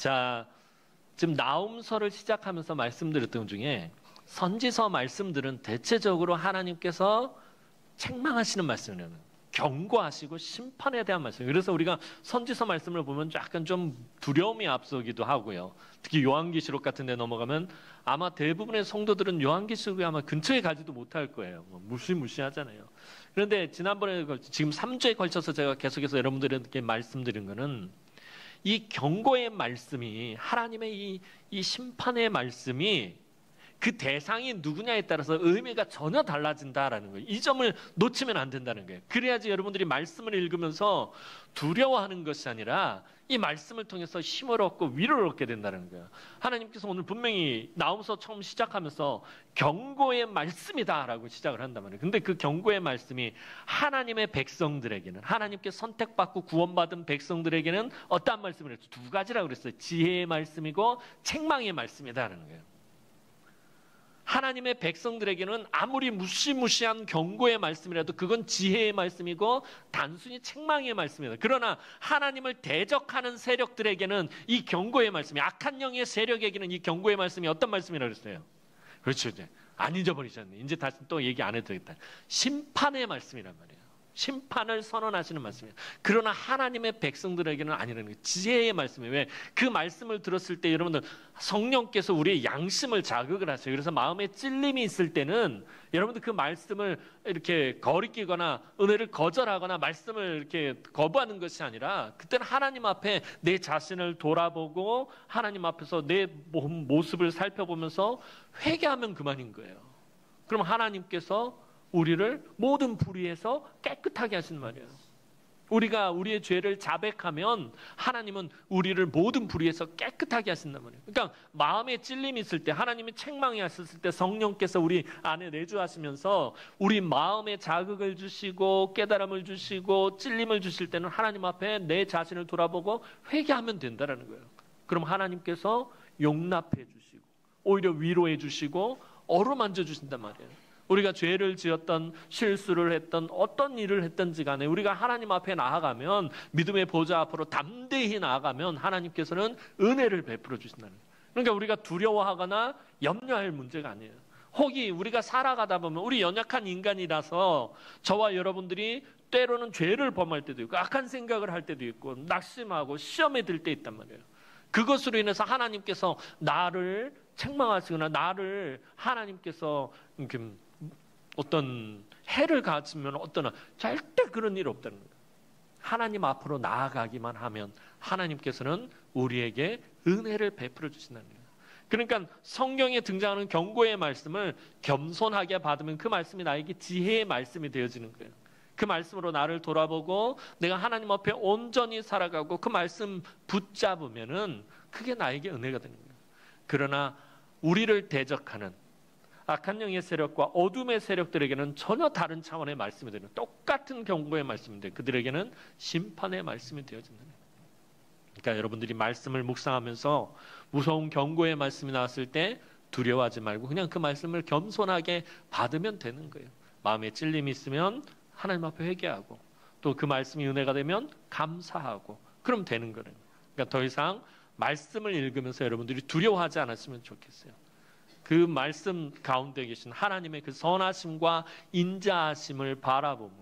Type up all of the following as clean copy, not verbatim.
자, 지금 나홈서를 시작하면서 말씀드렸던 중에 선지서 말씀들은 대체적으로 하나님께서 책망하시는 말씀이에요. 경고하시고 심판에 대한 말씀이에요. 그래서 우리가 선지서 말씀을 보면 약간 좀 두려움이 앞서기도 하고요. 특히 요한계시록 같은 데 넘어가면 아마 대부분의 성도들은 요한계시록에 아마 근처에 가지도 못할 거예요. 무시무시하잖아요. 그런데 지난번에 지금 3주에 걸쳐서 제가 계속해서 여러분들에게 말씀드린 거는 이 경고의 말씀이 하나님의 이 심판의 말씀이 그 대상이 누구냐에 따라서 의미가 전혀 달라진다라는 거예요. 이 점을 놓치면 안 된다는 거예요. 그래야지 여러분들이 말씀을 읽으면서 두려워하는 것이 아니라 이 말씀을 통해서 힘을 얻고 위로를 얻게 된다는 거예요. 하나님께서 오늘 분명히 나홈서 처음 시작하면서 경고의 말씀이다라고 시작을 한단 말이에요. 근데 그 경고의 말씀이 하나님의 백성들에게는, 하나님께 선택받고 구원받은 백성들에게는 어떠한 말씀을 했죠? 두 가지라고 그랬어요. 지혜의 말씀이고 책망의 말씀이다라는 거예요. 하나님의 백성들에게는 아무리 무시무시한 경고의 말씀이라도 그건 지혜의 말씀이고 단순히 책망의 말씀이다. 그러나 하나님을 대적하는 세력들에게는 이 경고의 말씀이, 악한 영의 세력에게는 이 경고의 말씀이 어떤 말씀이라고 그랬어요? 그렇죠. 이제 안 잊어버리셨네. 이제 다시 또 얘기 안 해도 되겠다. 심판의 말씀이란 말이에요. 심판을 선언하시는 말씀이에요. 그러나 하나님의 백성들에게는 아니라는 거예요. 지혜의 말씀이에요. 왜? 그 말씀을 들었을 때 여러분들 성령께서 우리의 양심을 자극을 하세요. 그래서 마음에 찔림이 있을 때는 여러분들 그 말씀을 이렇게 거리끼거나 은혜를 거절하거나 말씀을 이렇게 거부하는 것이 아니라 그때는 하나님 앞에 내 자신을 돌아보고 하나님 앞에서 내 모습을 살펴보면서 회개하면 그만인 거예요. 그럼 하나님께서 우리를 모든 불의에서 깨끗하게 하신 말이에요. 우리가 우리의 죄를 자백하면 하나님은 우리를 모든 불의에서 깨끗하게 하신단 말이에요. 그러니까 마음에 찔림이 있을 때, 하나님이 책망이 하셨을 때 성령께서 우리 안에 내주하시면서 우리 마음에 자극을 주시고 깨달음을 주시고 찔림을 주실 때는 하나님 앞에 내 자신을 돌아보고 회개하면 된다는 거예요. 그럼 하나님께서 용납해 주시고 오히려 위로해 주시고 어루만져 주신단 말이에요. 우리가 죄를 지었던, 실수를 했던, 어떤 일을 했든지 간에 우리가 하나님 앞에 나아가면, 믿음의 보좌 앞으로 담대히 나아가면 하나님께서는 은혜를 베풀어 주신다는 거예요. 그러니까 우리가 두려워하거나 염려할 문제가 아니에요. 혹이 우리가 살아가다 보면 우리 연약한 인간이라서 저와 여러분들이 때로는 죄를 범할 때도 있고 악한 생각을 할 때도 있고 낙심하고 시험에 들 때 있단 말이에요. 그것으로 인해서 하나님께서 나를 책망하시거나 나를 하나님께서 어떤 해를 가하시면 절대 그런 일 없다는 거예요. 하나님 앞으로 나아가기만 하면 하나님께서는 우리에게 은혜를 베풀어 주신다는 거예요. 그러니까 성경에 등장하는 경고의 말씀을 겸손하게 받으면 그 말씀이 나에게 지혜의 말씀이 되어지는 거예요. 그 말씀으로 나를 돌아보고 내가 하나님 앞에 온전히 살아가고 그 말씀 붙잡으면은 그게 나에게 은혜가 되는 거예요. 그러나 우리를 대적하는 악한 영의 세력과 어둠의 세력들에게는 전혀 다른 차원의 말씀이 되는, 똑같은 경고의 말씀인데 그들에게는 심판의 말씀이 되어진다는 거예요. 그러니까 여러분들이 말씀을 묵상하면서 무서운 경고의 말씀이 나왔을 때 두려워하지 말고 그냥 그 말씀을 겸손하게 받으면 되는 거예요. 마음에 찔림이 있으면 하나님 앞에 회개하고 또 그 말씀이 은혜가 되면 감사하고 그럼 되는 거예요. 그러니까 더 이상 말씀을 읽으면서 여러분들이 두려워하지 않았으면 좋겠어요. 그 말씀 가운데 계신 하나님의 그 선하심과 인자하심을 바라보며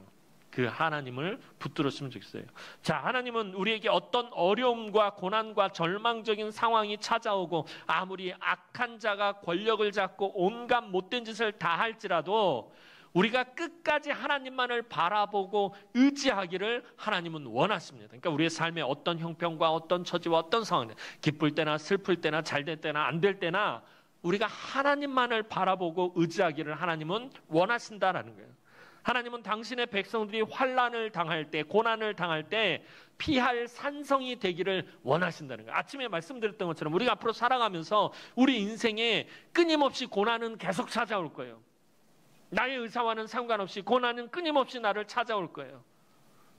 그 하나님을 붙들었으면 좋겠어요. 자, 하나님은 우리에게 어떤 어려움과 고난과 절망적인 상황이 찾아오고 아무리 악한 자가 권력을 잡고 온갖 못된 짓을 다 할지라도 우리가 끝까지 하나님만을 바라보고 의지하기를 하나님은 원하십니다. 그러니까 우리의 삶의 어떤 형편과 어떤 처지와 어떤 상황, 기쁠 때나 슬플 때나 잘 될 때나 안 될 때나 우리가 하나님만을 바라보고 의지하기를 하나님은 원하신다라는 거예요. 하나님은 당신의 백성들이 환난을 당할 때, 고난을 당할 때 피할 산성이 되기를 원하신다는 거예요. 아침에 말씀드렸던 것처럼 우리가 앞으로 살아가면서 우리 인생에 끊임없이 고난은 계속 찾아올 거예요. 나의 의사와는 상관없이 고난은 끊임없이 나를 찾아올 거예요.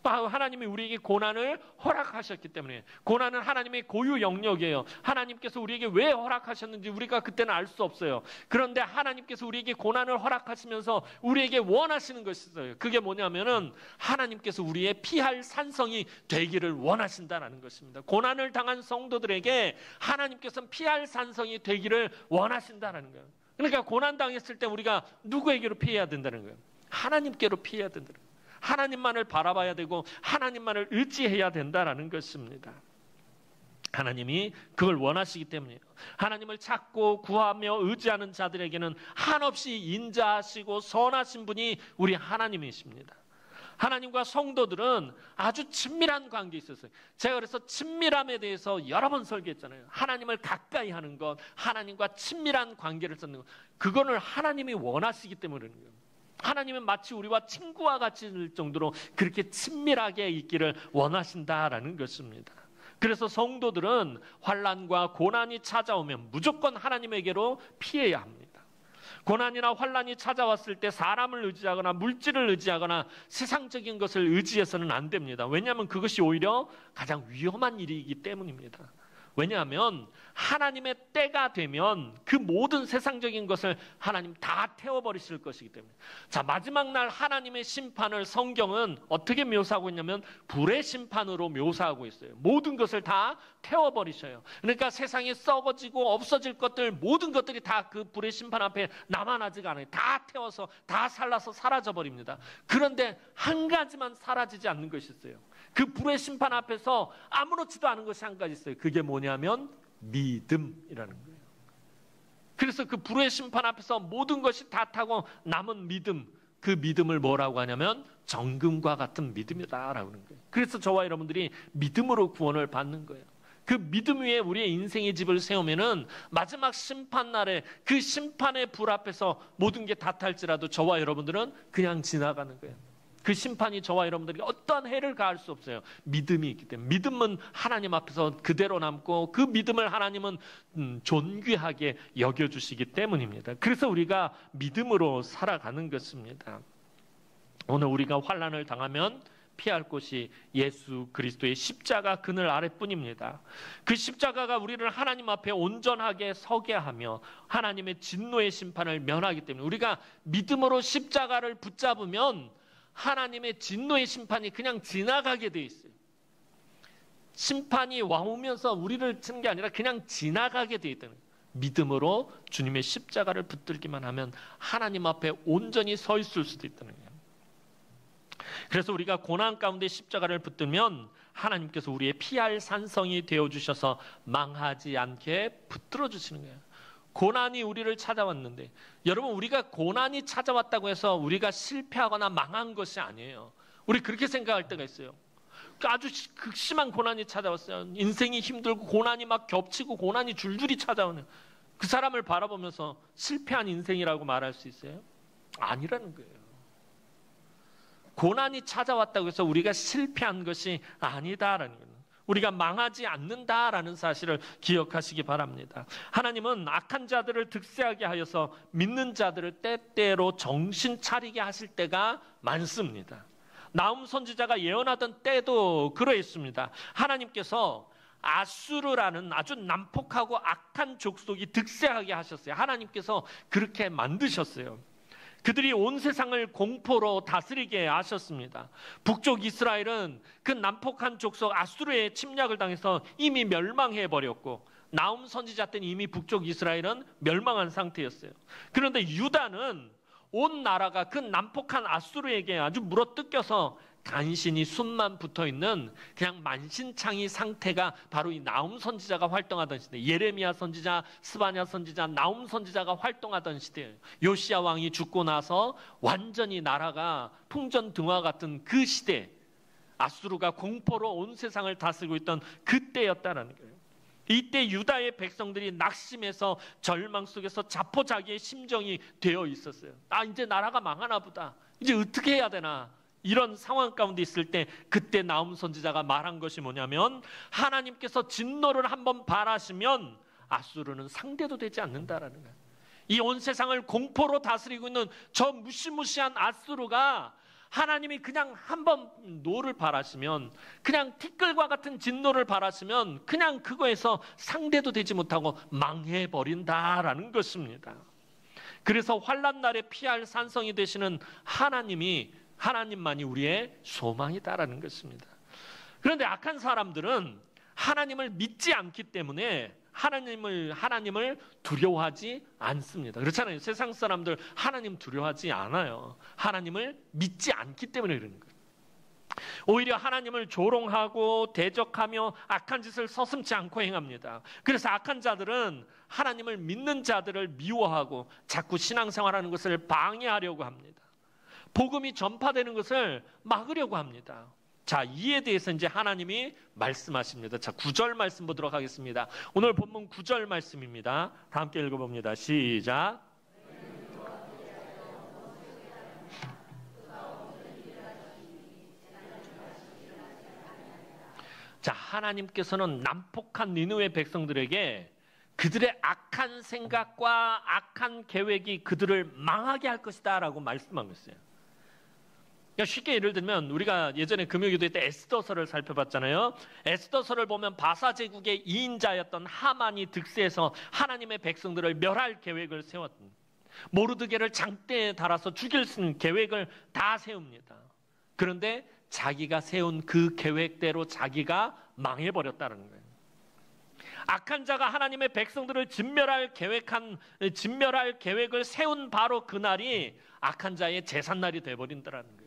하나님이 우리에게 고난을 허락하셨기 때문에. 고난은 하나님의 고유 영역이에요. 하나님께서 우리에게 왜 허락하셨는지 우리가 그때는 알 수 없어요. 그런데 하나님께서 우리에게 고난을 허락하시면서 우리에게 원하시는 것이 있어요. 그게 뭐냐면은 하나님께서 우리의 피할 산성이 되기를 원하신다는 것입니다. 고난을 당한 성도들에게 하나님께서는 피할 산성이 되기를 원하신다는 거예요. 그러니까 고난 당했을 때 우리가 누구에게로 피해야 된다는 거예요? 하나님께로 피해야 된다는 거예요. 하나님만을 바라봐야 되고 하나님만을 의지해야 된다는 것입니다. 하나님이 그걸 원하시기 때문이에요. 하나님을 찾고 구하며 의지하는 자들에게는 한없이 인자하시고 선하신 분이 우리 하나님이십니다. 하나님과 성도들은 아주 친밀한 관계에 있었어요. 제가 그래서 친밀함에 대해서 여러 번 설교했잖아요. 하나님을 가까이 하는 것, 하나님과 친밀한 관계를 쌓는 것, 그거를 하나님이 원하시기 때문에 그러는 거예요. 하나님은 마치 우리와 친구와 같이 될 정도로 그렇게 친밀하게 있기를 원하신다라는 것입니다. 그래서 성도들은 환난과 고난이 찾아오면 무조건 하나님에게로 피해야 합니다. 고난이나 환난이 찾아왔을 때 사람을 의지하거나 물질을 의지하거나 세상적인 것을 의지해서는 안 됩니다. 왜냐하면 그것이 오히려 가장 위험한 일이기 때문입니다. 왜냐하면 하나님의 때가 되면 그 모든 세상적인 것을 하나님 다 태워버리실 것이기 때문에. 자, 마지막 날 하나님의 심판을 성경은 어떻게 묘사하고 있냐면 불의 심판으로 묘사하고 있어요. 모든 것을 다 태워버리셔요. 그러니까 세상에 썩어지고 없어질 것들, 모든 것들이 다 그 불의 심판 앞에 남아나지가 않아요. 다 태워서 다 살라서 사라져버립니다. 그런데 한 가지만 사라지지 않는 것이 있어요. 그 불의 심판 앞에서 아무렇지도 않은 것이 한 가지 있어요. 그게 뭐냐면 믿음이라는 거예요. 그래서 그 불의 심판 앞에서 모든 것이 다 타고 남은 믿음, 그 믿음을 뭐라고 하냐면 정금과 같은 믿음이다라고 하는 거예요. 그래서 저와 여러분들이 믿음으로 구원을 받는 거예요. 그 믿음 위에 우리의 인생의 집을 세우면은 마지막 심판날에 그 심판의 불 앞에서 모든 게 다 탈지라도 저와 여러분들은 그냥 지나가는 거예요. 그 심판이 저와 여러분들에게 어떠한 해를 가할 수 없어요. 믿음이 있기 때문에. 믿음은 하나님 앞에서 그대로 남고 그 믿음을 하나님은 존귀하게 여겨주시기 때문입니다. 그래서 우리가 믿음으로 살아가는 것입니다. 오늘 우리가 환난을 당하면 피할 곳이 예수 그리스도의 십자가 그늘 아래뿐입니다. 그 십자가가 우리를 하나님 앞에 온전하게 서게 하며 하나님의 진노의 심판을 면하기 때문에 우리가 믿음으로 십자가를 붙잡으면 하나님의 진노의 심판이 그냥 지나가게 돼 있어요. 심판이 와오면서 우리를 치는 게 아니라 그냥 지나가게 돼 있다는 거예요. 믿음으로 주님의 십자가를 붙들기만 하면 하나님 앞에 온전히 서 있을 수도 있다는 거예요. 그래서 우리가 고난 가운데 십자가를 붙들면 하나님께서 우리의 피할 산성이 되어주셔서 망하지 않게 붙들어 주시는 거예요. 고난이 우리를 찾아왔는데 여러분 우리가 고난이 찾아왔다고 해서 우리가 실패하거나 망한 것이 아니에요. 우리 그렇게 생각할 때가 있어요. 아주 극심한 고난이 찾아왔어요. 인생이 힘들고 고난이 막 겹치고 고난이 줄줄이 찾아오는 그 사람을 바라보면서 실패한 인생이라고 말할 수 있어요? 아니라는 거예요. 고난이 찾아왔다고 해서 우리가 실패한 것이 아니다라는 거예요. 우리가 망하지 않는다라는 사실을 기억하시기 바랍니다. 하나님은 악한 자들을 득세하게 하여서 믿는 자들을 때때로 정신 차리게 하실 때가 많습니다. 나훔 선지자가 예언하던 때도 그러했습니다. 하나님께서 아수르라는 아주 난폭하고 악한 족속이 득세하게 하셨어요. 하나님께서 그렇게 만드셨어요. 그들이 온 세상을 공포로 다스리게 하셨습니다. 북쪽 이스라엘은 그 난폭한 족속 아수르의 침략을 당해서 이미 멸망해버렸고 나훔 선지자 때는 이미 북쪽 이스라엘은 멸망한 상태였어요. 그런데 유다는 온 나라가 그 난폭한 아수르에게 아주 물어뜯겨서 간신히 숨만 붙어있는 그냥 만신창이 상태가 바로 이 나훔 선지자가 활동하던 시대, 예레미야 선지자, 스바냐 선지자, 나훔 선지자가 활동하던 시대예요. 요시야 왕이 죽고 나서 완전히 나라가 풍전등화 같은 그 시대, 아수르가 공포로 온 세상을 다스리고 있던 그때였다라는 거예요. 이때 유다의 백성들이 낙심해서 절망 속에서 자포자기의 심정이 되어 있었어요. 이제 나라가 망하나 보다. 이제 어떻게 해야 되나. 이런 상황 가운데 있을 때 그때 나훔 선지자가 말한 것이 뭐냐면 하나님께서 진노를 한번 발하시면 아수르는 상대도 되지 않는다라는 거예요. 이 온 세상을 공포로 다스리고 있는 저 무시무시한 아수르가 하나님이 그냥 한번 노를 바라시면, 그냥 티끌과 같은 진노를 바라시면 그냥 그거에서 상대도 되지 못하고 망해버린다라는 것입니다. 그래서 환난 날에 피할 산성이 되시는 하나님만이 우리의 소망이다라는 것입니다. 그런데 악한 사람들은 하나님을 믿지 않기 때문에 하나님을 두려워하지 않습니다. 그렇잖아요. 세상 사람들 하나님 두려워하지 않아요. 하나님을 믿지 않기 때문에 그러는 거예요. 오히려 하나님을 조롱하고 대적하며 악한 짓을 서슴지 않고 행합니다. 그래서 악한 자들은 하나님을 믿는 자들을 미워하고 자꾸 신앙생활하는 것을 방해하려고 합니다. 복음이 전파되는 것을 막으려고 합니다. 자, 이에 대해서 이제 하나님이 말씀하십니다. 자, 9절 말씀 보도록 하겠습니다. 오늘 본문 9절 말씀입니다. 다 함께 읽어봅니다. 시작. 자, 하나님께서는 난폭한 니느웨 백성들에게 그들의 악한 생각과 악한 계획이 그들을 망하게 할 것이다 라고 말씀하고 있어요. 그러니까 쉽게 예를 들면 우리가 예전에 금요기도회 때 에스더서를 살펴봤잖아요. 에스더서를 보면 바사 제국의 2인자였던 하만이 득세해서 하나님의 백성들을 멸할 계획을 세웠던, 모르드게를 장대에 달아서 죽일 수 있는 계획을 다 세웁니다. 그런데 자기가 세운 그 계획대로 자기가 망해버렸다는 거예요. 악한 자가 하나님의 백성들을 진멸할 계획을 세운 바로 그날이 악한 자의 제삿날이 되어버린다는 거예요.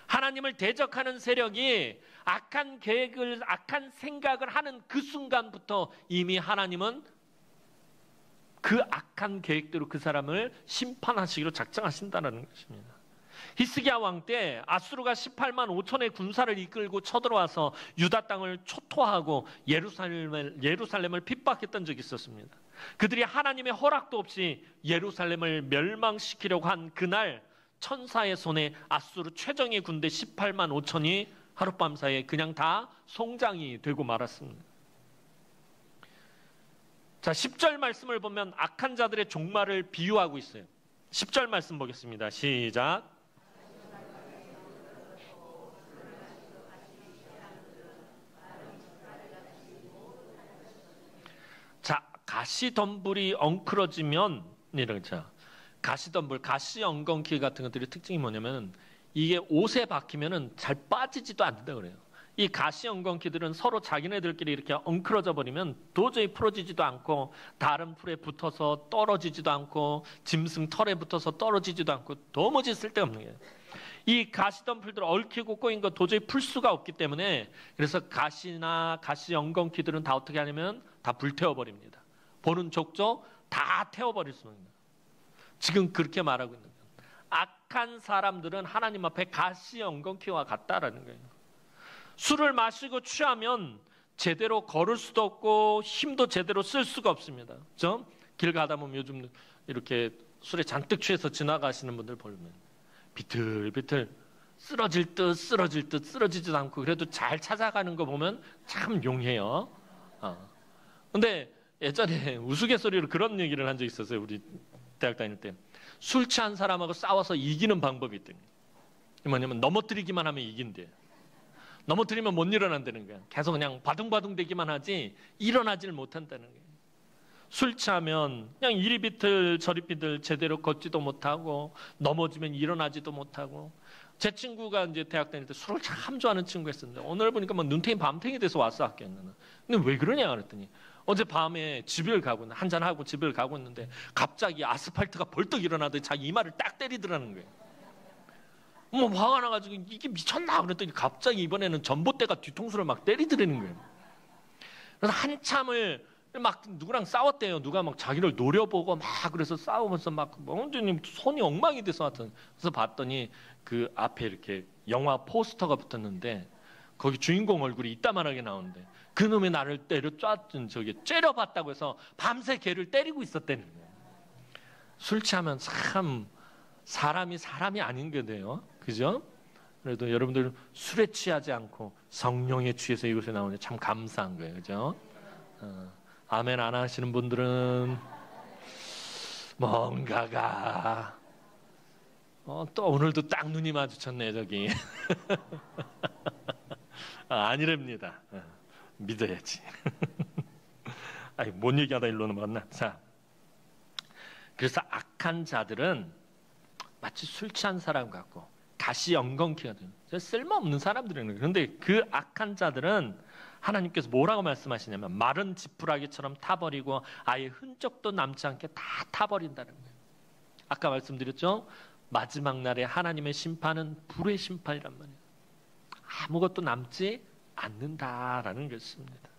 하나님을 대적하는 세력이 악한 계획을, 악한 생각을 하는 그 순간부터 이미 하나님은 그 악한 계획대로 그 사람을 심판하시기로 작정하신다는 것입니다. 히스기야 왕 때 아수르가 18만 5천의 군사를 이끌고 쳐들어와서 유다 땅을 초토하고 예루살렘을 핍박했던 적이 있었습니다. 그들이 하나님의 허락도 없이 예루살렘을 멸망시키려고 한 그날 천사의 손에 아수르 최정예 군대 18만 5천이 하룻밤 사이에 그냥 다 송장이 되고 말았습니다. 자, 10절 말씀을 보면 악한 자들의 종말을 비유하고 있어요. 10절 말씀 보겠습니다. 시작. 자, 가시덤불이 엉클어지면 이러죠. 가시덤불, 가시 엉겅퀴 같은 것들의 특징이 뭐냐면 이게 옷에 박히면은 잘 빠지지도 않는다 그래요. 이 가시 엉겅퀴들은 서로 자기네들끼리 이렇게 엉클어져 버리면 도저히 풀어지지도 않고 다른 풀에 붙어서 떨어지지도 않고 짐승 털에 붙어서 떨어지지도 않고 도무지 쓸데없는 거예요. 이 가시덤불들 얽히고 꼬인 거 도저히 풀 수가 없기 때문에 그래서 가시나 가시 엉겅퀴들은 다 어떻게 하냐면 다 불태워버립니다. 보는 족족 다 태워버릴 수 있는 거예요. 지금 그렇게 말하고 있는 거예요. 악한 사람들은 하나님 앞에 가시 엉겅퀴와 같다라는 거예요. 술을 마시고 취하면 제대로 걸을 수도 없고 힘도 제대로 쓸 수가 없습니다. 그렇죠? 길 가다 보면 요즘 이렇게 술에 잔뜩 취해서 지나가시는 분들 보면 비틀비틀 쓰러질 듯 쓰러지지도 않고 그래도 잘 찾아가는 거 보면 참 용해요. 근데 예전에 우스갯소리로 그런 얘기를 한 적이 있었어요. 우리 대학 다닐 때. 술 취한 사람하고 싸워서 이기는 방법이 있대요. 뭐냐면 넘어뜨리기만 하면 이긴대요. 넘어뜨리면 못 일어난다는 거야. 계속 그냥 바둥바둥 대기만 하지 일어나지를 못한다는 거예요. 술 취하면 그냥 이리 비틀 저리 비틀 제대로 걷지도 못하고 넘어지면 일어나지도 못하고. 제 친구가 이제 대학 다닐 때 술을 참 좋아하는 친구였었는데 오늘 보니까 막 눈탱이 밤탱이 돼서 왔어 학교에. 근데 왜 그러냐 그랬더니 어제 밤에 집을 가고 있는데 한잔하고 집을 가고 있는데 갑자기 아스팔트가 벌떡 일어나더니 자기 이마를 딱 때리더라는 거예요. 뭐 화가 나가지고 이게 미쳤나 그랬더니 갑자기 이번에는 전봇대가 뒤통수를 막 때리더라는 거예요. 그래서 한참을 막 누구랑 싸웠대요. 누가 막 자기를 노려보고 막 그래서 싸우면서 막 완전히 손이 엉망이 돼서 하여튼 그래서 봤더니 그 앞에 이렇게 영화 포스터가 붙었는데 거기 주인공 얼굴이 이따만하게 나오는데 그놈의 나를 째려봤다고 해서 밤새 걔를 때리고 있었다는 거예요. 술 취하면 참 사람이 아닌 게 돼요. 그죠? 그래도 여러분들 술에 취하지 않고 성령에 취해서 이곳에 나오니 참 감사한 거예요. 그죠? 아멘 안 하시는 분들은 뭔가가 또 오늘도 딱 눈이 마주쳤네 저기. 아니랍니다. 믿어야지. 아니, 뭔 얘기하다 일로 넘어갔나? 자, 그래서 악한 자들은 마치 술 취한 사람 같고 가시 엉겅퀴 같은 쓸모없는 사람들이에요. 그런데 그 악한 자들은 하나님께서 뭐라고 말씀하시냐면 마른 지푸라기처럼 타버리고 아예 흔적도 남지 않게 다 타버린다는 거예요. 아까 말씀드렸죠? 마지막 날에 하나님의 심판은 불의 심판이란 말이에요. 아무것도 남지 않는다라는 것입니다.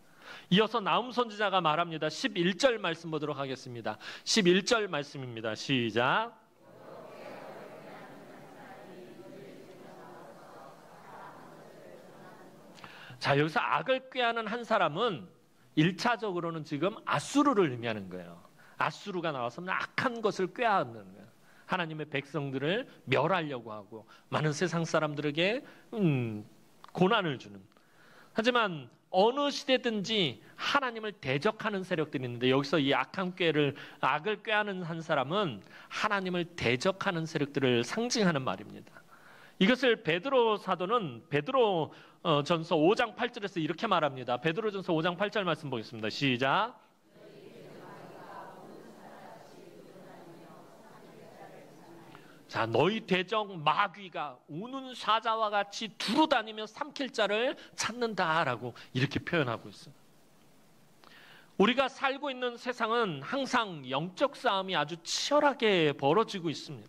이어서 나훔 선지자가 말합니다. 11절 말씀 보도록 하겠습니다. 11절 말씀입니다. 시작. 자, 여기서 악을 꾀하는 한 사람은 1차적으로는 지금 아수르를 의미하는 거예요. 아수르가 나와서 악한 것을 꾀하는 거예요. 하나님의 백성들을 멸하려고 하고 많은 세상 사람들에게 고난을 주는. 하지만 어느 시대든지 하나님을 대적하는 세력들이 있는데 여기서 이 악한 악을 꾀하는 한 사람은 하나님을 대적하는 세력들을 상징하는 말입니다. 이것을 베드로 사도는 베드로 전서 5장 8절에서 이렇게 말합니다. 베드로 전서 5장 8절 말씀 보겠습니다. 시작. 자, 너희 대적 마귀가 우는 사자와 같이 두루다니며 삼킬 자를 찾는다라고 이렇게 표현하고 있어요. 우리가 살고 있는 세상은 항상 영적 싸움이 아주 치열하게 벌어지고 있습니다.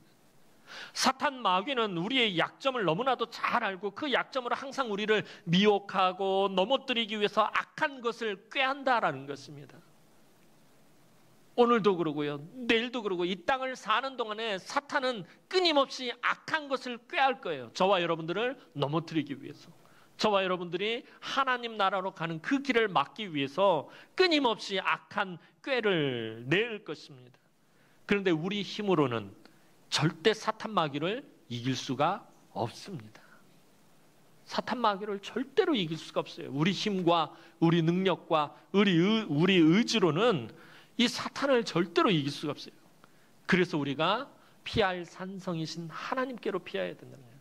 사탄 마귀는 우리의 약점을 너무나도 잘 알고 그 약점으로 항상 우리를 미혹하고 넘어뜨리기 위해서 악한 것을 꾀한다라는 것입니다. 오늘도 그러고요. 내일도 그러고 이 땅을 사는 동안에 사탄은 끊임없이 악한 것을 꾀할 거예요. 저와 여러분들을 넘어뜨리기 위해서. 저와 여러분들이 하나님 나라로 가는 그 길을 막기 위해서 끊임없이 악한 꾀를 낼 것입니다. 그런데 우리 힘으로는 절대 사탄 마귀를 이길 수가 없습니다. 사탄 마귀를 절대로 이길 수가 없어요. 우리 힘과 우리 능력과 우리 의지로는 이 사탄을 절대로 이길 수가 없어요. 그래서 우리가 피할 산성이신 하나님께로 피해야 된다는 거예요.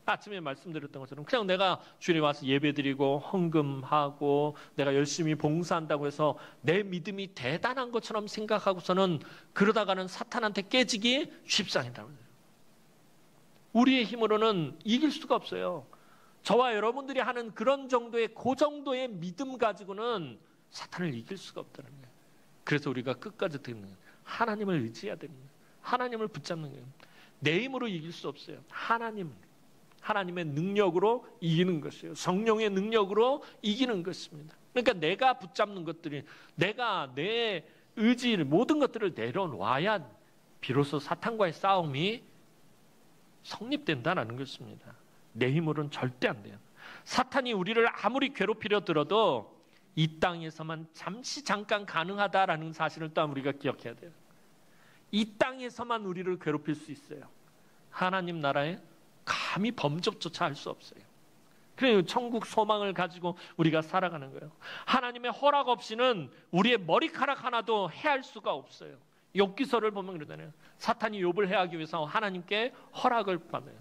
아침에 말씀드렸던 것처럼 그냥 내가 주일에 와서 예배드리고 헌금하고 내가 열심히 봉사한다고 해서 내 믿음이 대단한 것처럼 생각하고서는 그러다가는 사탄한테 깨지기 쉽상이라는 거예요. 우리의 힘으로는 이길 수가 없어요. 저와 여러분들이 하는 그런 정도의 그 정도의 믿음 가지고는 사탄을 이길 수가 없다는 거예요. 그래서 우리가 끝까지 듣는 거예요. 하나님을 의지해야 됩니다. 하나님을 붙잡는 거예요. 내 힘으로 이길 수 없어요. 하나님의 능력으로 이기는 것이에요. 성령의 능력으로 이기는 것입니다. 그러니까 내가 붙잡는 것들이 내가 내 의지를 모든 것들을 내려놔야 비로소 사탄과의 싸움이 성립된다는 것입니다. 내 힘으로는 절대 안 돼요. 사탄이 우리를 아무리 괴롭히려 들어도 이 땅에서만 잠깐 가능하다라는 사실을 또한 우리가 기억해야 돼요. 이 땅에서만 우리를 괴롭힐 수 있어요. 하나님 나라에 감히 범접조차 할 수 없어요. 그래요. 천국 소망을 가지고 우리가 살아가는 거예요. 하나님의 허락 없이는 우리의 머리카락 하나도 해할 수가 없어요. 욥기서를 보면 그러잖아요. 사탄이 욥을 해하기 위해서 하나님께 허락을 받아요.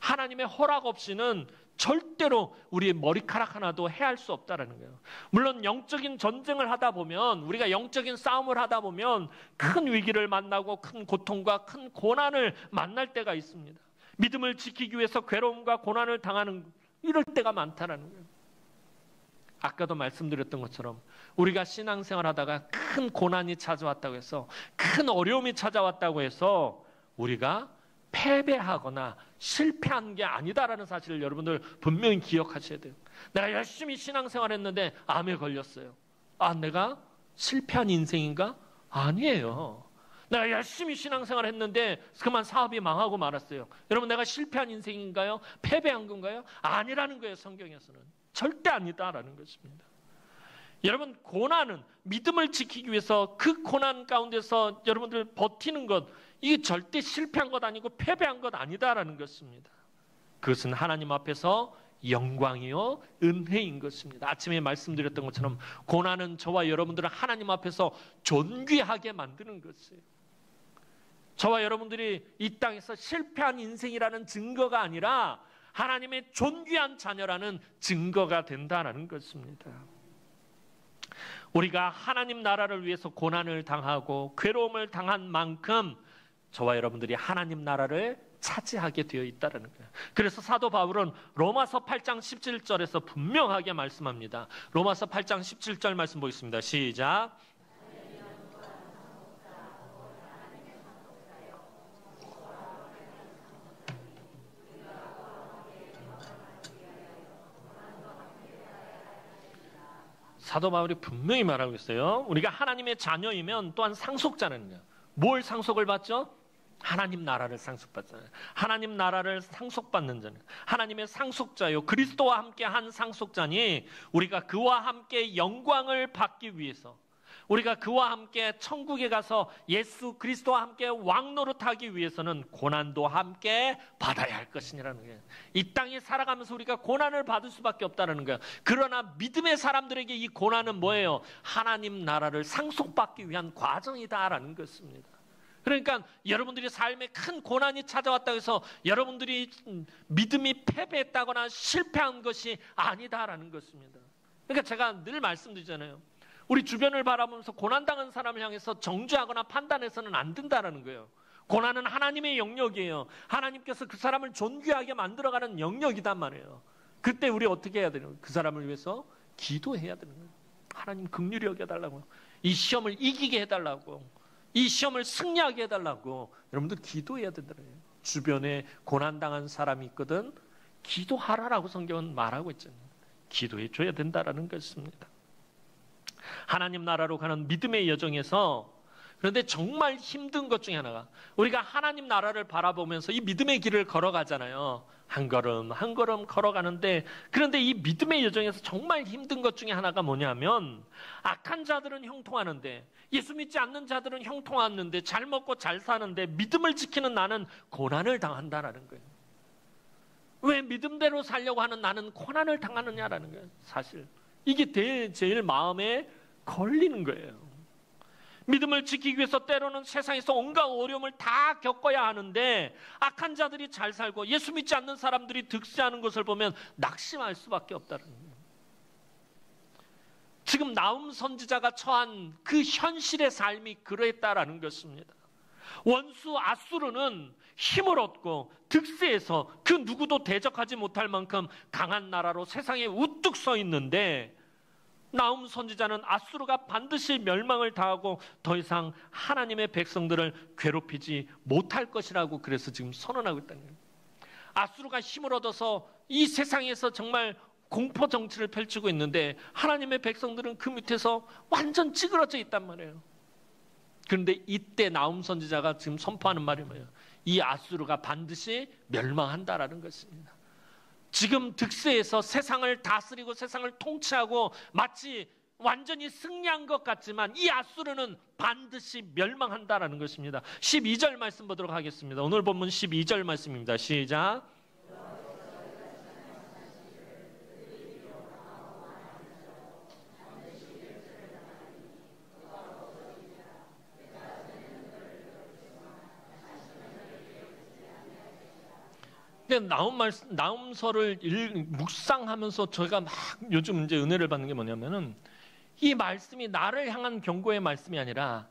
하나님의 허락 없이는 절대로 우리의 머리카락 하나도 해할 수 없다라는 거예요. 물론 영적인 전쟁을 하다 보면 우리가 영적인 싸움을 하다 보면 큰 위기를 만나고 큰 고통과 큰 고난을 만날 때가 있습니다. 믿음을 지키기 위해서 괴로움과 고난을 당하는 이럴 때가 많다라는 거예요. 아까도 말씀드렸던 것처럼 우리가 신앙생활 하다가 큰 고난이 찾아왔다고 해서 큰 어려움이 찾아왔다고 해서 우리가 패배하거나 실패한 게 아니다라는 사실을 여러분들 분명히 기억하셔야 돼요. 내가 열심히 신앙생활 했는데 암에 걸렸어요. 내가 실패한 인생인가? 아니에요. 내가 열심히 신앙생활 했는데 그만 사업이 망하고 말았어요. 여러분 내가 실패한 인생인가요? 패배한 건가요? 아니라는 거예요. 성경에서는. 절대 아니다라는 것입니다. 여러분 고난은 믿음을 지키기 위해서 그 고난 가운데서 여러분들 버티는 것 이게 절대 실패한 것 아니고 패배한 것 아니다라는 것입니다. 그것은 하나님 앞에서 영광이요 은혜인 것입니다. 아침에 말씀드렸던 것처럼 고난은 저와 여러분들을 하나님 앞에서 존귀하게 만드는 것이에요. 저와 여러분들이 이 땅에서 실패한 인생이라는 증거가 아니라 하나님의 존귀한 자녀라는 증거가 된다는 것입니다. 우리가 하나님 나라를 위해서 고난을 당하고 괴로움을 당한 만큼 저와 여러분들이 하나님 나라를 차지하게 되어 있다는 거예요. 그래서 사도 바울은 로마서 8장 17절에서 분명하게 말씀합니다. 로마서 8장 17절 말씀 보겠습니다. 시작. 사도 바울이 분명히 말하고 있어요. 우리가 하나님의 자녀이면 또한 상속자라는 거예요. 뭘 상속을 받죠? 하나님 나라를 상속받잖아요. 하나님 나라를 상속받는 자는 하나님의 상속자요. 그리스도와 함께 한 상속자니 우리가 그와 함께 영광을 받기 위해서, 우리가 그와 함께 천국에 가서 예수 그리스도와 함께 왕노릇하기 위해서는 고난도 함께 받아야 할 것이라는 거예요. 이 땅에 살아가면서 우리가 고난을 받을 수밖에 없다는 거예요. 그러나 믿음의 사람들에게 이 고난은 뭐예요? 하나님 나라를 상속받기 위한 과정이다라는 것입니다. 그러니까 여러분들이 삶에 큰 고난이 찾아왔다고 해서 여러분들이 믿음이 패배했다거나 실패한 것이 아니다라는 것입니다. 그러니까 제가 늘 말씀드리잖아요. 우리 주변을 바라보면서 고난당한 사람을 향해서 정죄하거나 판단해서는 안 된다라는 거예요. 고난은 하나님의 영역이에요. 하나님께서 그 사람을 존귀하게 만들어가는 영역이단 말이에요. 그때 우리 어떻게 해야 되는 거예요? 그 사람을 위해서 기도해야 되는 거예요. 하나님 긍휼히 여겨달라고, 이 시험을 이기게 해달라고, 이 시험을 승리하게 해달라고 여러분들 기도해야 된다는 거예요. 주변에 고난당한 사람이 있거든 기도하라라고 성경은 말하고 있잖아요. 기도해 줘야 된다라는 것입니다. 하나님 나라로 가는 믿음의 여정에서, 그런데 정말 힘든 것 중에 하나가, 우리가 하나님 나라를 바라보면서 이 믿음의 길을 걸어가잖아요. 한 걸음 한 걸음 걸어가는데, 그런데 이 믿음의 여정에서 정말 힘든 것 중에 하나가 뭐냐면, 악한 자들은 형통하는데, 예수 믿지 않는 자들은 형통하는데, 잘 먹고 잘 사는데 믿음을 지키는 나는 고난을 당한다라는 거예요. 왜 믿음대로 살려고 하는 나는 고난을 당하느냐라는 거예요. 사실 이게 제일 마음에 걸리는 거예요. 믿음을 지키기 위해서 때로는 세상에서 온갖 어려움을 다 겪어야 하는데, 악한 자들이 잘 살고 예수 믿지 않는 사람들이 득세하는 것을 보면 낙심할 수밖에 없다는 거예요. 지금 나움 선지자가 처한 그 현실의 삶이 그랬다라는 것입니다. 원수 아수르는 힘을 얻고 득세해서 그 누구도 대적하지 못할 만큼 강한 나라로 세상에 우뚝 서 있는데, 나움 선지자는 아수르가 반드시 멸망을 당하고 더 이상 하나님의 백성들을 괴롭히지 못할 것이라고 그래서 지금 선언하고 있다는 거예요. 아수르가 힘을 얻어서 이 세상에서 정말 공포 정치를 펼치고 있는데, 하나님의 백성들은 그 밑에서 완전 찌그러져 있단 말이에요. 그런데 이때 나움 선지자가 지금 선포하는 말이 뭐예요? 이 아수르가 반드시 멸망한다라는 것입니다. 지금 득세해서 세상을 다스리고 세상을 통치하고 마치 완전히 승리한 것 같지만 이 아수르는 반드시 멸망한다라는 것입니다. 12절 말씀 보도록 하겠습니다. 오늘 본문 12절 말씀입니다. 시작. 나움서를 묵상하면서 저희가 막 요즘 이제 은혜를 받는 게 뭐냐면은, 이 말씀이 나를 향한 경고의 말씀이 아니라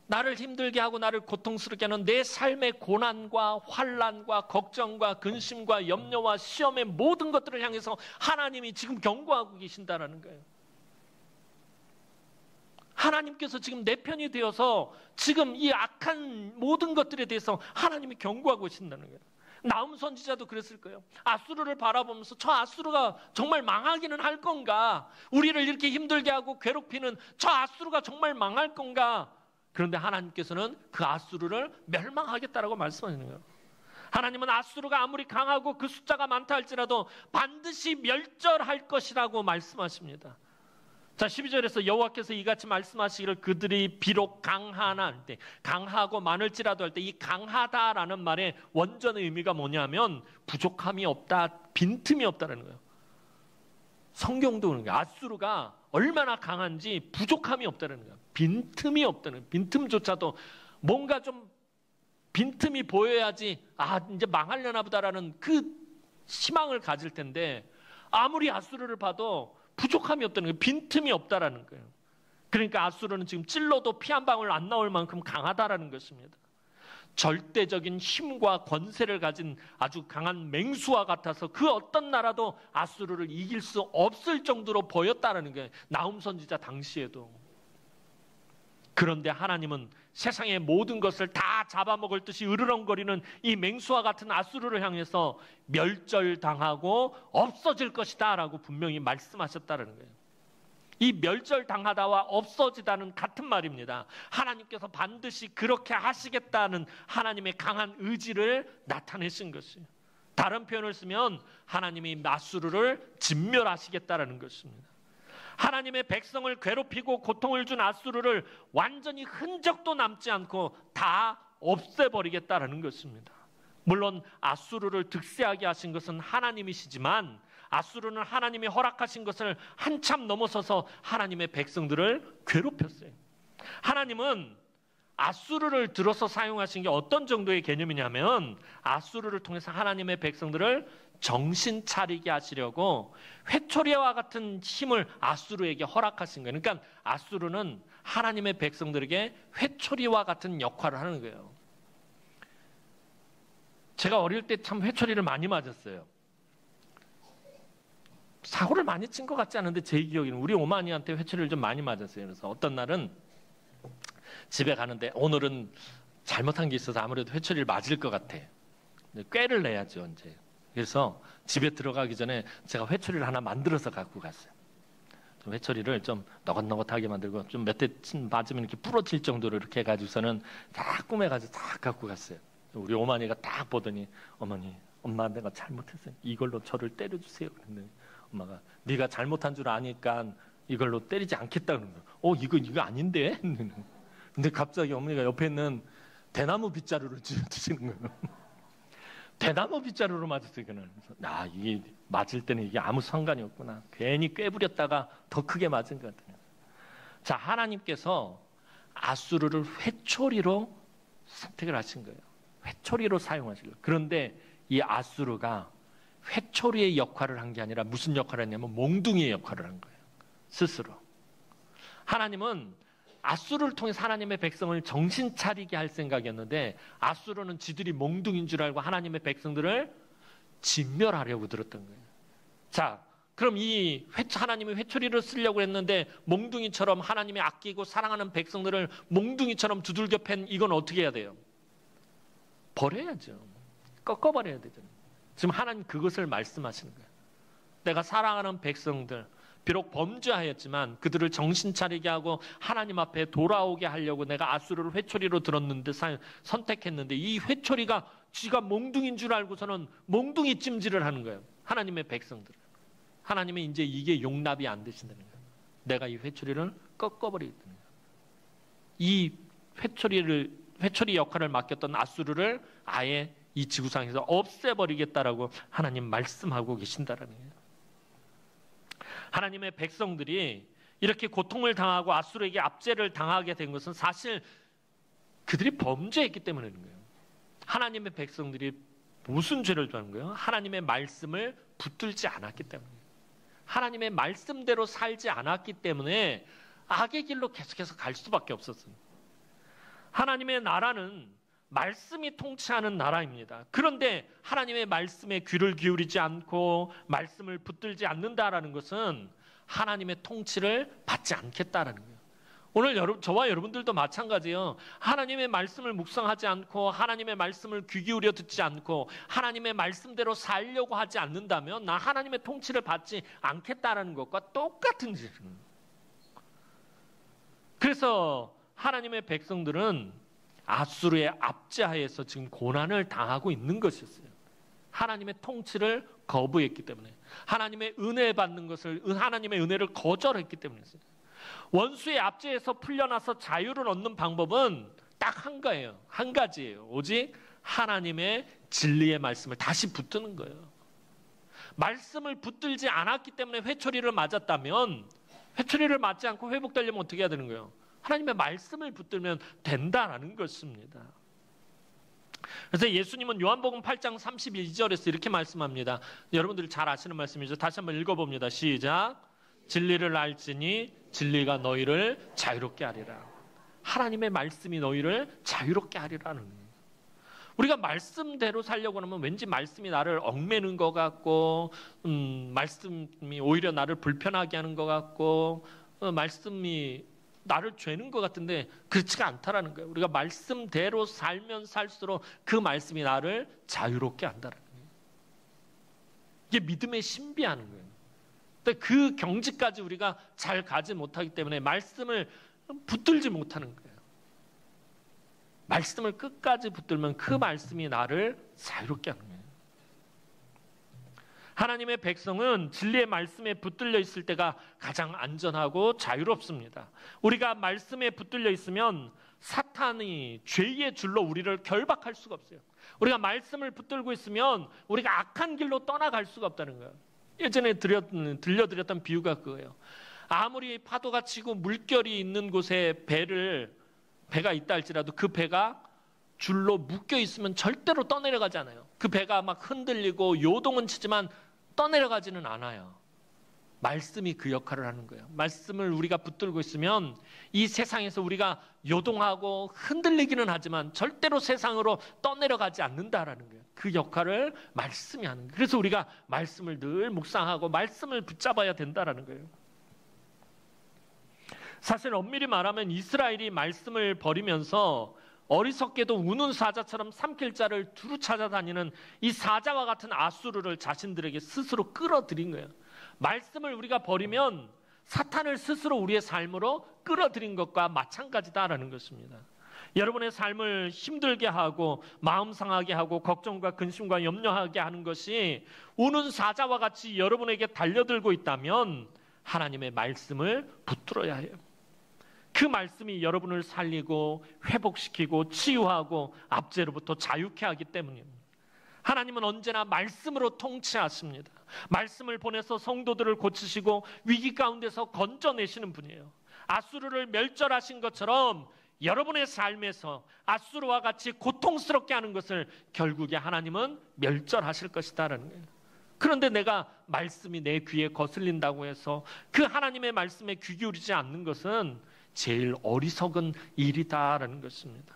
나를 힘들게 하고 나를 고통스럽게 하는 내 삶의 고난과 환난과 걱정과 근심과 염려와 시험의 모든 것들을 향해서 하나님이 지금 경고하고 계신다라는 거예요. 하나님께서 지금 내 편이 되어서 지금 이 악한 모든 것들에 대해서 하나님이 경고하고 계신다는 거예요. 나움 선지자도 그랬을 거예요. 아수르를 바라보면서 저 아수르가 정말 망하기는 할 건가? 우리를 이렇게 힘들게 하고 괴롭히는 저 아수르가 정말 망할 건가? 그런데 하나님께서는 그 아수르를 멸망하겠다라고 말씀하시는 거예요. 하나님은 아수르가 아무리 강하고 그 숫자가 많다 할지라도 반드시 멸절할 것이라고 말씀하십니다. 자, 12절에서 여호와께서 이같이 말씀하시기를, 그들이 비록 강하나, 강하고 많을지라도 할 때 이 강하다라는 말의 원전의 의미가 뭐냐면 부족함이 없다, 빈틈이 없다라는 거예요. 성경도 그런 거예요. 아수르가 얼마나 강한지 부족함이 없다는 거예요. 빈틈이 없다는 거예요. 빈틈조차도 뭔가 좀 빈틈이 보여야지 이제 망하려나 보다라는 그 희망을 가질 텐데 아무리 아수르를 봐도 부족함이 없다는 거예요. 빈틈이 없다라는 거예요. 그러니까 아수르는 지금 찔러도 피 한 방울 안 나올 만큼 강하다라는 것입니다. 절대적인 힘과 권세를 가진 아주 강한 맹수와 같아서 그 어떤 나라도 아수르를 이길 수 없을 정도로 보였다라는 거예요. 나훔 선지자 당시에도. 그런데 하나님은 세상의 모든 것을 다 잡아먹을 듯이 으르렁거리는 이 맹수와 같은 아수르를 향해서 멸절당하고 없어질 것이다 라고 분명히 말씀하셨다는 거예요. 이 멸절당하다와 없어지다는 같은 말입니다. 하나님께서 반드시 그렇게 하시겠다는 하나님의 강한 의지를 나타내신 것이에요. 다른 표현을 쓰면 하나님이 아수르를 진멸하시겠다는 것입니다. 하나님의 백성을 괴롭히고 고통을 준 아수르를 완전히 흔적도 남지 않고 다 없애버리겠다는 것입니다. 물론 아수르를 득세하게 하신 것은 하나님이시지만 아수르는 하나님이 허락하신 것을 한참 넘어서서 하나님의 백성들을 괴롭혔어요. 하나님은 아수르를 들어서 사용하신 게 어떤 정도의 개념이냐면 아수르를 통해서 하나님의 백성들을 정신 차리게 하시려고 회초리와 같은 힘을 아수르에게 허락하신 거예요. 그러니까 아수르는 하나님의 백성들에게 회초리와 같은 역할을 하는 거예요. 제가 어릴 때 참 회초리를 많이 맞았어요. 사고를 많이 친 것 같지 않은데 제 기억에는 우리 어머니한테 회초리를 좀 많이 맞았어요. 그래서 어떤 날은 집에 가는데 오늘은 잘못한 게 있어서 아무래도 회초리를 맞을 것 같아. 꾀를 내야죠, 이제. 그래서 집에 들어가기 전에 제가 회초리를 하나 만들어서 갖고 갔어요. 좀 회초리를 좀 너긋너긋하게 만들고 좀 몇 대 맞으면 이렇게 부러질 정도로 이렇게 해가지고서는 다 꾸며가지고 다 갖고 갔어요. 우리 어머니가 딱 보더니 어머니, 엄마 내가 잘못했어요. 이걸로 저를 때려주세요. 그랬더니 엄마가 네가 잘못한 줄 아니까 이걸로 때리지 않겠다 그러는 거예요. 이거 아닌데? 근데 갑자기 어머니가 옆에 있는 대나무 빗자루를 주시는 거예요. 대나무 빗자루로 맞았어요. 이거는. 이게 맞을 때는 이게 아무 상관이 없구나. 괜히 꾀부렸다가 더 크게 맞은 것 같아요. 자, 하나님께서 아수르를 회초리로 선택을 하신 거예요. 회초리로 사용하신 거예요. 그런데 이 아수르가 회초리의 역할을 한 게 아니라 무슨 역할을 했냐면 몽둥이의 역할을 한 거예요. 스스로. 하나님은 아수르를 통해서 하나님의 백성을 정신 차리게 할 생각이었는데 아수르는 지들이 몽둥이인 줄 알고 하나님의 백성들을 진멸하려고 들었던 거예요. 자, 그럼 하나님이 회초리를 쓰려고 했는데 몽둥이처럼 하나님이 아끼고 사랑하는 백성들을 몽둥이처럼 두들겨 팬 이건 어떻게 해야 돼요? 버려야죠. 꺾어버려야 되잖아요. 지금 하나님 그것을 말씀하시는 거예요. 내가 사랑하는 백성들 비록 범죄하였지만 그들을 정신 차리게 하고 하나님 앞에 돌아오게 하려고 내가 아수르를 회초리로 들었는데 선택했는데 이 회초리가 쥐가 몽둥이인 줄 알고서는 몽둥이 찜질을 하는 거예요. 하나님의 백성들. 하나님은 이제 이게 용납이 안 되신다는 거예요. 내가 이 회초리를 꺾어버리겠다는 거예요. 이 회초리 역할을 맡겼던 아수르를 아예 이 지구상에서 없애버리겠다라고 하나님 말씀하고 계신다라는 거예요. 하나님의 백성들이 이렇게 고통을 당하고 아수르에게 압제를 당하게 된 것은 사실 그들이 범죄했기 때문인 거예요. 하나님의 백성들이 무슨 죄를 저는 거예요? 하나님의 말씀을 붙들지 않았기 때문이에요. 하나님의 말씀대로 살지 않았기 때문에 악의 길로 계속해서 갈 수밖에 없었어요. 하나님의 나라는 말씀이 통치하는 나라입니다. 그런데 하나님의 말씀에 귀를 기울이지 않고 말씀을 붙들지 않는다라는 것은 하나님의 통치를 받지 않겠다라는 거예요. 오늘 저와 여러분들도 마찬가지예요. 하나님의 말씀을 묵상하지 않고 하나님의 말씀을 귀 기울여 듣지 않고 하나님의 말씀대로 살려고 하지 않는다면 나 하나님의 통치를 받지 않겠다라는 것과 똑같은 짓입니다. 그래서 하나님의 백성들은 아수르의 압제하에서 지금 고난을 당하고 있는 것이었어요. 하나님의 통치를 거부했기 때문에 하나님의 은혜 받는 것을 하나님의 은혜를 거절했기 때문이었어요. 원수의 압제에서 풀려나서 자유를 얻는 방법은 딱 한 가지예요. 오직 하나님의 진리의 말씀을 다시 붙드는 거예요. 말씀을 붙들지 않았기 때문에 회초리를 맞았다면 회초리를 맞지 않고 회복되려면 어떻게 해야 되는 거예요? 하나님의 말씀을 붙들면 된다라는 것입니다. 그래서 예수님은 요한복음 8장 32절에서 이렇게 말씀합니다. 여러분들이 잘 아시는 말씀이죠. 다시 한번 읽어봅니다. 시작. 진리를 알지니 진리가 너희를 자유롭게 하리라. 하나님의 말씀이 너희를 자유롭게 하리라는 거예요. 우리가 말씀대로 살려고 하면 왠지 말씀이 나를 얽매는 것 같고, 말씀이 오히려 나를 불편하게 하는 것 같고, 말씀이 나를 죄는 것 같은데 그렇지가 않다라는 거예요. 우리가 말씀대로 살면 살수록 그 말씀이 나를 자유롭게 한다는 거예요. 이게 믿음의 신비하는 거예요. 근데 그 경지까지 우리가 잘 가지 못하기 때문에 말씀을 붙들지 못하는 거예요. 말씀을 끝까지 붙들면 그 말씀이 나를 자유롭게 하는 거예요. 하나님의 백성은 진리의 말씀에 붙들려 있을 때가 가장 안전하고 자유롭습니다. 우리가 말씀에 붙들려 있으면 사탄이 죄의 줄로 우리를 결박할 수가 없어요. 우리가 말씀을 붙들고 있으면 우리가 악한 길로 떠나갈 수가 없다는 거예요. 예전에 들려드렸던 비유가 그거예요. 아무리 파도가 치고 물결이 있는 곳에 배가 있다 할지라도 그 배가 줄로 묶여 있으면 절대로 떠내려가지 않아요. 그 배가 막 흔들리고 요동은 치지만 떠내려가지는 않아요. 말씀이 그 역할을 하는 거예요. 말씀을 우리가 붙들고 있으면 이 세상에서 우리가 요동하고 흔들리기는 하지만 절대로 세상으로 떠내려가지 않는다라는 거예요. 그 역할을 말씀이 하는 거예요. 그래서 우리가 말씀을 늘 묵상하고 말씀을 붙잡아야 된다라는 거예요. 사실 엄밀히 말하면 이스라엘이 말씀을 버리면서 어리석게도 우는 사자처럼 삼킬 자를 두루 찾아다니는 이 사자와 같은 아수르를 자신들에게 스스로 끌어들인 거예요. 말씀을 우리가 버리면 사탄을 스스로 우리의 삶으로 끌어들인 것과 마찬가지다라는 것입니다. 여러분의 삶을 힘들게 하고 마음 상하게 하고 걱정과 근심과 염려하게 하는 것이 우는 사자와 같이 여러분에게 달려들고 있다면 하나님의 말씀을 붙들어야 해요. 그 말씀이 여러분을 살리고 회복시키고 치유하고 압제로부터 자유케 하기 때문입니다. 하나님은 언제나 말씀으로 통치하십니다. 말씀을 보내서 성도들을 고치시고 위기 가운데서 건져내시는 분이에요. 아수르를 멸절하신 것처럼 여러분의 삶에서 아수르와 같이 고통스럽게 하는 것을 결국에 하나님은 멸절하실 것이다라는 거예요. 그런데 내가 말씀이 내 귀에 거슬린다고 해서 그 하나님의 말씀에 귀 기울이지 않는 것은 제일 어리석은 일이다라는 것입니다.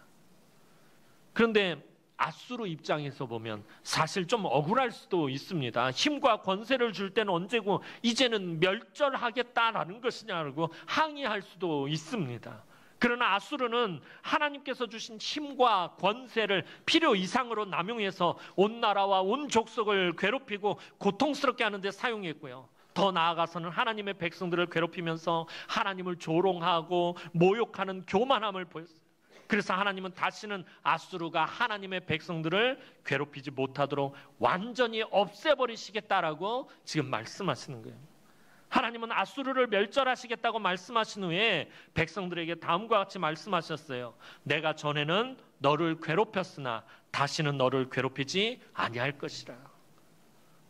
그런데 아수르 입장에서 보면 사실 좀 억울할 수도 있습니다. 힘과 권세를 줄 때는 언제고 이제는 멸절하겠다라는 것이냐고 항의할 수도 있습니다. 그러나 아수르는 하나님께서 주신 힘과 권세를 필요 이상으로 남용해서 온 나라와 온 족속을 괴롭히고 고통스럽게 하는 데 사용했고요. 더 나아가서는 하나님의 백성들을 괴롭히면서 하나님을 조롱하고 모욕하는 교만함을 보였어요. 그래서 하나님은 다시는 아수르가 하나님의 백성들을 괴롭히지 못하도록 완전히 없애버리시겠다라고 지금 말씀하시는 거예요. 하나님은 아수르를 멸절하시겠다고 말씀하신 후에 백성들에게 다음과 같이 말씀하셨어요. 내가 전에는 너를 괴롭혔으나 다시는 너를 괴롭히지 아니할 것이라.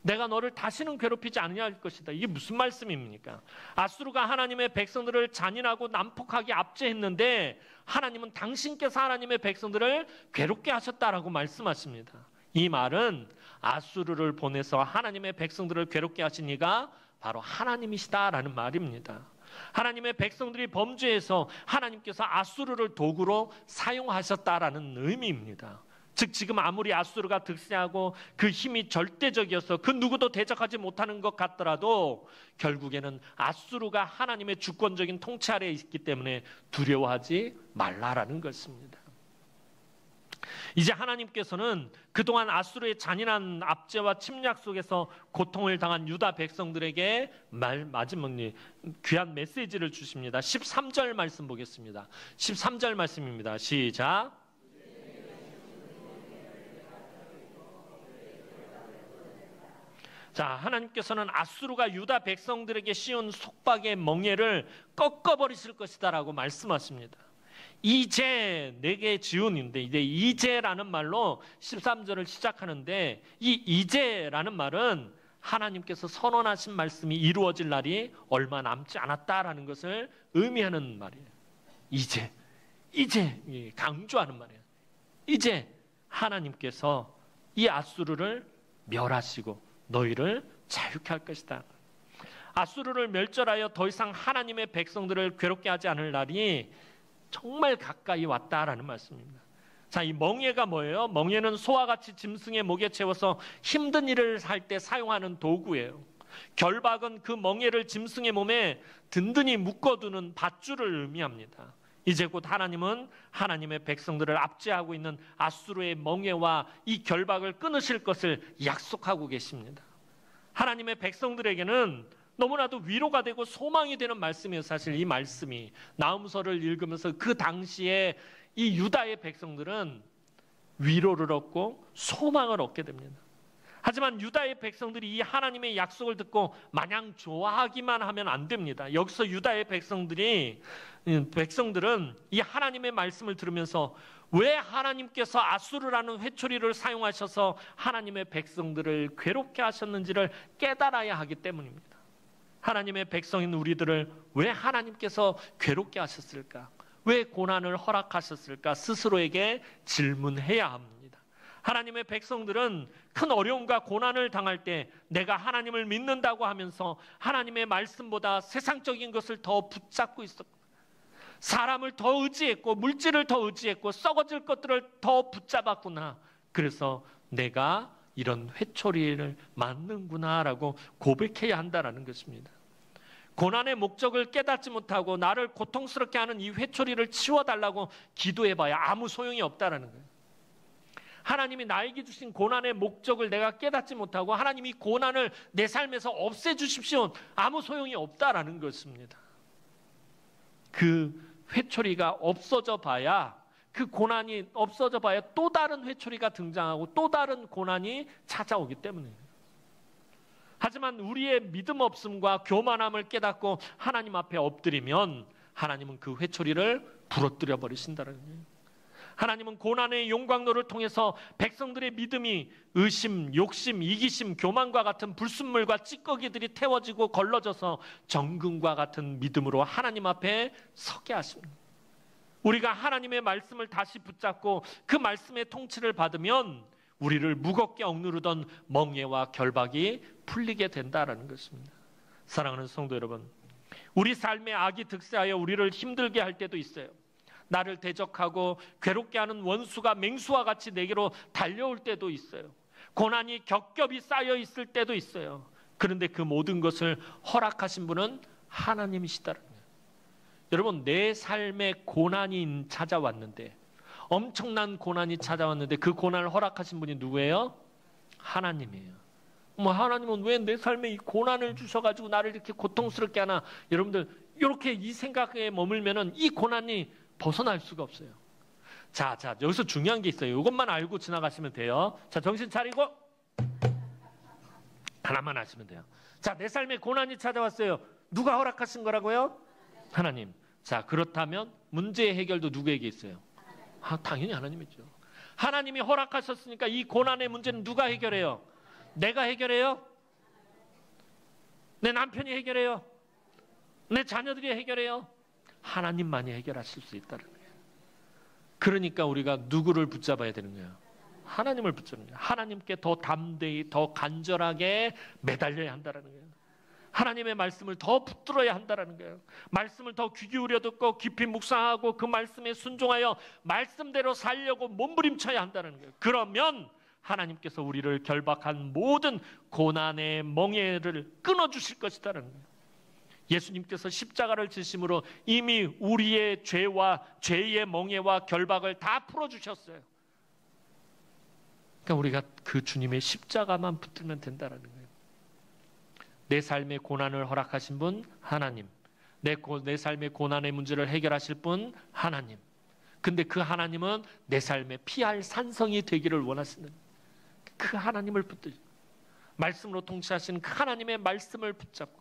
내가 너를 다시는 괴롭히지 아니할 것이다. 이게 무슨 말씀입니까? 아수르가 하나님의 백성들을 잔인하고 난폭하게 압제했는데 하나님은 당신께서 하나님의 백성들을 괴롭게 하셨다라고 말씀하십니다. 이 말은 아수르를 보내서 하나님의 백성들을 괴롭게 하신 이가 바로 하나님이시다라는 말입니다. 하나님의 백성들이 범죄해서 하나님께서 아수르를 도구로 사용하셨다라는 의미입니다. 즉 지금 아무리 아수르가 득세하고 그 힘이 절대적이어서 그 누구도 대적하지 못하는 것 같더라도 결국에는 아수르가 하나님의 주권적인 통치 아래에 있기 때문에 두려워하지 말라라는 것입니다. 이제 하나님께서는 그동안 아수르의 잔인한 압제와 침략 속에서 고통을 당한 유다 백성들에게 마지막 귀한 메시지를 주십니다. 13절 말씀 보겠습니다. 13절 말씀입니다. 시작. 자, 하나님께서는 아수르가 유다 백성들에게 씌운 속박의 멍에를 꺾어버리실 것이다라고 말씀하십니다. 이제 내게 지은인데 이제 이제라는 말로 13절을 시작하는데 이 이제라는 말은 하나님께서 선언하신 말씀이 이루어질 날이 얼마 남지 않았다라는 것을 의미하는 말이에요. 이제 강조하는 말이에요. 이제 하나님께서 이 앗수르를 멸하시고 너희를 자유케 할 것이다. 앗수르를 멸절하여 더 이상 하나님의 백성들을 괴롭게 하지 않을 날이 정말 가까이 왔다라는 말씀입니다. 자, 이 멍에가 뭐예요? 멍에는 소와 같이 짐승의 목에 채워서 힘든 일을 할 때 사용하는 도구예요. 결박은 그 멍에를 짐승의 몸에 든든히 묶어두는 밧줄을 의미합니다. 이제 곧 하나님은 하나님의 백성들을 압제하고 있는 앗수르의 멍에와 이 결박을 끊으실 것을 약속하고 계십니다. 하나님의 백성들에게는 너무나도 위로가 되고 소망이 되는 말씀이에요. 사실 이 말씀이 나훔서를 읽으면서 그 당시에 이 유다의 백성들은 위로를 얻고 소망을 얻게 됩니다. 하지만 유다의 백성들이 이 하나님의 약속을 듣고 마냥 좋아하기만 하면 안 됩니다. 여기서 유다의 백성들은 이 하나님의 말씀을 들으면서 왜 하나님께서 앗수르라는 회초리를 사용하셔서 하나님의 백성들을 괴롭게 하셨는지를 깨달아야 하기 때문입니다. 하나님의 백성인 우리들을 왜 하나님께서 괴롭게 하셨을까? 왜 고난을 허락하셨을까? 스스로에게 질문해야 합니다. 하나님의 백성들은 큰 어려움과 고난을 당할 때 내가 하나님을 믿는다고 하면서 하나님의 말씀보다 세상적인 것을 더 붙잡고 있었고, 사람을 더 의지했고, 물질을 더 의지했고, 썩어질 것들을 더 붙잡았구나. 그래서 내가 이런 회초리를 맞는구나라고 고백해야 한다는 것입니다. 고난의 목적을 깨닫지 못하고 나를 고통스럽게 하는 이 회초리를 치워달라고 기도해봐야 아무 소용이 없다는 거예요. 하나님이 나에게 주신 고난의 목적을 내가 깨닫지 못하고 하나님이 고난을 내 삶에서 없애주십시오, 아무 소용이 없다라는 것입니다. 그 회초리가 없어져 봐야, 그 고난이 없어져 봐야 또 다른 회초리가 등장하고 또 다른 고난이 찾아오기 때문이에요. 하지만 우리의 믿음 없음과 교만함을 깨닫고 하나님 앞에 엎드리면 하나님은 그 회초리를 부러뜨려 버리신다는 거예요. 하나님은 고난의 용광로를 통해서 백성들의 믿음이 의심, 욕심, 이기심, 교만과 같은 불순물과 찌꺼기들이 태워지고 걸러져서 정금과 같은 믿음으로 하나님 앞에 서게 하십니다. 우리가 하나님의 말씀을 다시 붙잡고 그 말씀의 통치를 받으면 우리를 무겁게 억누르던 멍에와 결박이 풀리게 된다는 것입니다. 사랑하는 성도 여러분, 우리 삶에 악이 득세하여 우리를 힘들게 할 때도 있어요. 나를 대적하고 괴롭게 하는 원수가 맹수와 같이 내게로 달려올 때도 있어요. 고난이 겹겹이 쌓여 있을 때도 있어요. 그런데 그 모든 것을 허락하신 분은 하나님이시다는 거예요. 여러분, 내 삶에 고난이 찾아왔는데, 엄청난 고난이 찾아왔는데 그 고난을 허락하신 분이 누구예요? 하나님이에요. 하나님은 왜 내 삶에 이 고난을 주셔가지고 나를 이렇게 고통스럽게 하나? 여러분들 이렇게 이 생각에 머물면은 이 고난이 벗어날 수가 없어요. 자, 여기서 중요한 게 있어요. 이것만 알고 지나가시면 돼요. 자, 정신 차리고 하나만 아시면 돼요. 자, 내 삶에 고난이 찾아왔어요. 누가 허락하신 거라고요? 하나님. 자, 그렇다면 문제의 해결도 누구에게 있어요? 당연히 하나님이죠. 하나님이 허락하셨으니까 이 고난의 문제는 누가 해결해요? 내가 해결해요? 내 남편이 해결해요? 내 자녀들이 해결해요? 하나님만이 해결하실 수 있다는 거예요. 그러니까 우리가 누구를 붙잡아야 되는 거예요? 하나님을 붙잡는 거예요. 하나님께 더 담대히, 더 간절하게 매달려야 한다는 거예요. 하나님의 말씀을 더 붙들어야 한다는 거예요. 말씀을 더 귀 기울여 듣고 깊이 묵상하고 그 말씀에 순종하여 말씀대로 살려고 몸부림쳐야 한다는 거예요. 그러면 하나님께서 우리를 결박한 모든 고난의 멍에를 끊어주실 것이다는 거예요. 예수님께서 십자가를 지심으로 이미 우리의 죄와 죄의 멍에와 결박을 다 풀어주셨어요. 그러니까 우리가 그 주님의 십자가만 붙들면 된다는 거예요. 내 삶의 고난을 허락하신 분 하나님, 내 삶의 고난의 문제를 해결하실 분 하나님. 근데 그 하나님은 내 삶에 피할 산성이 되기를 원하시는 그 하나님을 붙들고, 말씀으로 통치하신 그 하나님의 말씀을 붙잡고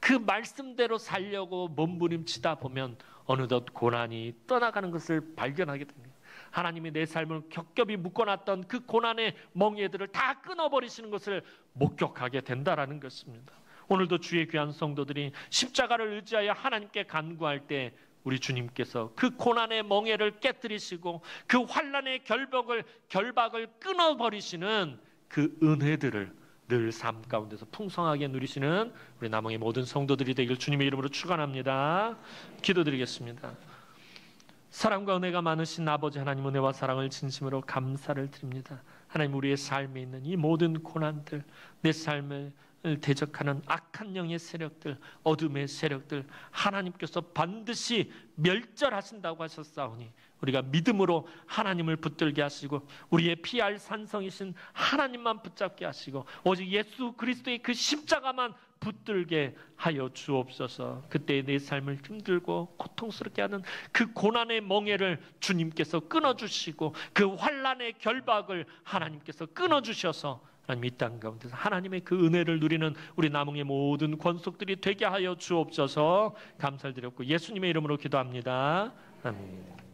그 말씀대로 살려고 몸부림치다 보면 어느덧 고난이 떠나가는 것을 발견하게 됩니다. 하나님이 내 삶을 겹겹이 묶어놨던 그 고난의 멍에들을 다 끊어버리시는 것을 목격하게 된다라는 것입니다. 오늘도 주의 귀한 성도들이 십자가를 의지하여 하나님께 간구할 때 우리 주님께서 그 고난의 멍에를 깨뜨리시고 그 환난의 결박을 끊어버리시는 그 은혜들을 늘 삶 가운데서 풍성하게 누리시는 우리 남원의 모든 성도들이 되길 주님의 이름으로 축원합니다. 기도드리겠습니다. 사랑과 은혜가 많으신 아버지 하나님, 은혜와 사랑을 진심으로 감사를 드립니다. 하나님, 우리의 삶에 있는 이 모든 고난들, 내 삶을 대적하는 악한 영의 세력들, 어둠의 세력들, 하나님께서 반드시 멸절하신다고 하셨사오니 우리가 믿음으로 하나님을 붙들게 하시고 우리의 피할 산성이신 하나님만 붙잡게 하시고 오직 예수 그리스도의 그 십자가만 붙들게 하여 주옵소서. 그때 내 삶을 힘들고 고통스럽게 하는 그 고난의 멍에를 주님께서 끊어주시고 그 환난의 결박을 하나님께서 끊어주셔서 하나님 이 땅 가운데서 하나님의 그 은혜를 누리는 우리 남흥의 모든 권속들이 되게 하여 주옵소서. 감사를 드렸고 예수님의 이름으로 기도합니다. 아멘.